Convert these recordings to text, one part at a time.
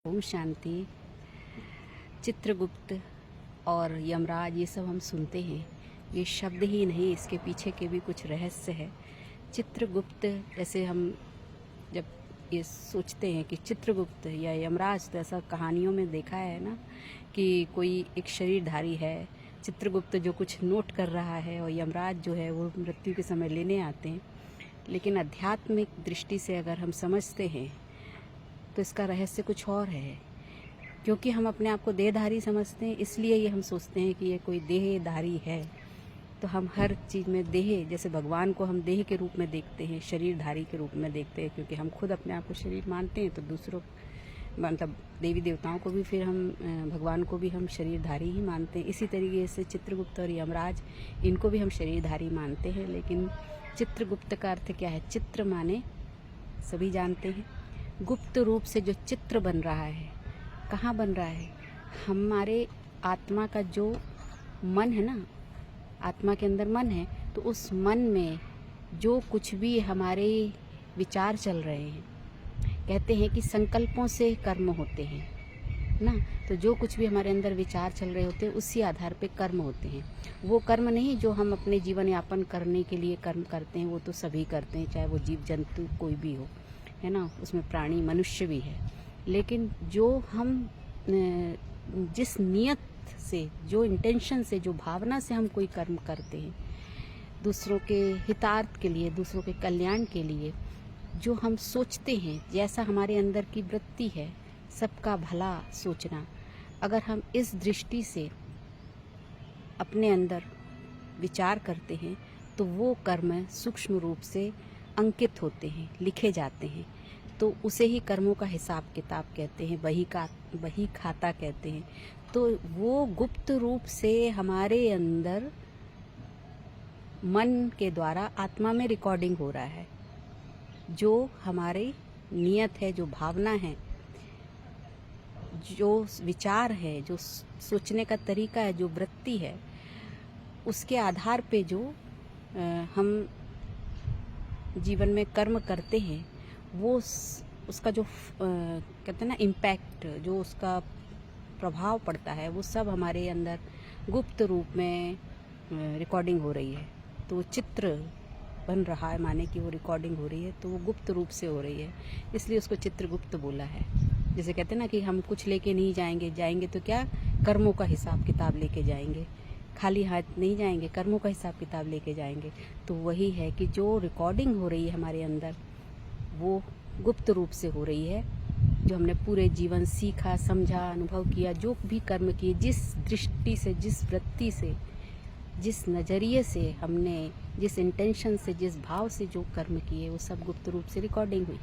ओम शांति। चित्रगुप्त और यमराज ये सब हम सुनते हैं, ये शब्द ही नहीं, इसके पीछे के भी कुछ रहस्य है। चित्रगुप्त जैसे हम जब ये सोचते हैं कि चित्रगुप्त या यमराज, तो ऐसा कहानियों में देखा है ना कि कोई एक शरीरधारी है, चित्रगुप्त जो कुछ नोट कर रहा है और यमराज जो है वो मृत्यु के समय लेने आते हैं। लेकिन आध्यात्मिक दृष्टि से अगर हम समझते हैं तो इसका रहस्य कुछ और है। क्योंकि हम अपने आप को देहधारी समझते हैं, इसलिए ये हम सोचते हैं कि ये कोई देहधारी है। तो हम हर चीज़ में देह, जैसे भगवान को हम देह के रूप में देखते हैं, शरीरधारी के रूप में देखते हैं, क्योंकि हम खुद अपने आप को शरीर मानते हैं। तो दूसरों मतलब देवी देवताओं को भी फिर हम, भगवान को भी हम शरीरधारी ही मानते हैं। इसी तरीके से चित्रगुप्त और यमराज, इनको भी हम शरीरधारी मानते हैं। लेकिन चित्रगुप्त का अर्थ क्या है? चित्र माने सभी जानते हैं, गुप्त रूप से जो चित्र बन रहा है। कहाँ बन रहा है? हमारे आत्मा का जो मन है ना, आत्मा के अंदर मन है, तो उस मन में जो कुछ भी हमारे विचार चल रहे हैं, कहते हैं कि संकल्पों से कर्म होते हैं ना। तो जो कुछ भी हमारे अंदर विचार चल रहे होते हैं, उसी आधार पे कर्म होते हैं। वो कर्म नहीं जो हम अपने जीवन यापन करने के लिए कर्म करते हैं, वो तो सभी करते हैं, चाहे वो जीव जंतु कोई भी हो, है ना। उसमें प्राणी मनुष्य भी है। लेकिन जो हम जिस नियत से, जो इंटेंशन से, जो भावना से हम कोई कर्म करते हैं, दूसरों के हितार्थ के लिए, दूसरों के कल्याण के लिए, जो हम सोचते हैं, जैसा हमारे अंदर की वृत्ति है, सबका भला सोचना, अगर हम इस दृष्टि से अपने अंदर विचार करते हैं, तो वो कर्म सूक्ष्म रूप से अंकित होते हैं, लिखे जाते हैं। तो उसे ही कर्मों का हिसाब किताब कहते हैं, बही खाता कहते हैं। तो वो गुप्त रूप से हमारे अंदर मन के द्वारा आत्मा में रिकॉर्डिंग हो रहा है। जो हमारी नियत है, जो भावना है, जो विचार है, जो सोचने का तरीका है, जो वृत्ति है, उसके आधार पे जो हम जीवन में कर्म करते हैं, वो उसका जो कहते हैं ना इम्पैक्ट, जो उसका प्रभाव पड़ता है, वो सब हमारे अंदर गुप्त रूप में रिकॉर्डिंग हो रही है। तो वो चित्र बन रहा है, माने कि वो रिकॉर्डिंग हो रही है, तो वो गुप्त रूप से हो रही है, इसलिए उसको चित्रगुप्त बोला है। जैसे कहते हैं ना कि हम कुछ लेके नहीं जाएंगे तो क्या, कर्मों का हिसाब किताब लेके जाएंगे, खाली हाथ नहीं जाएंगे, कर्मों का हिसाब किताब लेके जाएंगे। तो वही है कि जो रिकॉर्डिंग हो रही है हमारे अंदर, वो गुप्त रूप से हो रही है। जो हमने पूरे जीवन सीखा, समझा, अनुभव किया, जो भी कर्म किए, जिस दृष्टि से, जिस वृत्ति से, जिस नज़रिए से हमने, जिस इंटेंशन से, जिस भाव से जो कर्म किए, वो सब गुप्त रूप से रिकॉर्डिंग हुई।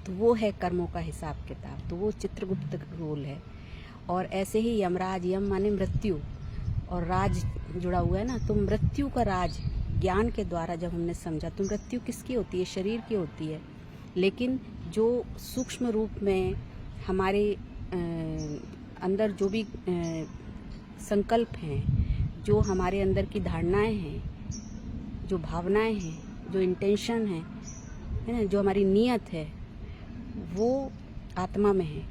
तो वो है कर्मों का हिसाब किताब। तो वो चित्रगुप्त रोल है। और ऐसे ही यमराज, यम माने मृत्यु, और राज जुड़ा हुआ है ना। तो मृत्यु का राज ज्ञान के द्वारा जब हमने समझा, तो मृत्यु किसकी होती है? शरीर की होती है। लेकिन जो सूक्ष्म रूप में हमारे अंदर जो भी संकल्प हैं, जो हमारे अंदर की धारणाएं हैं, जो भावनाएं हैं, जो इंटेंशन है ना, जो हमारी नियत है, वो आत्मा में है।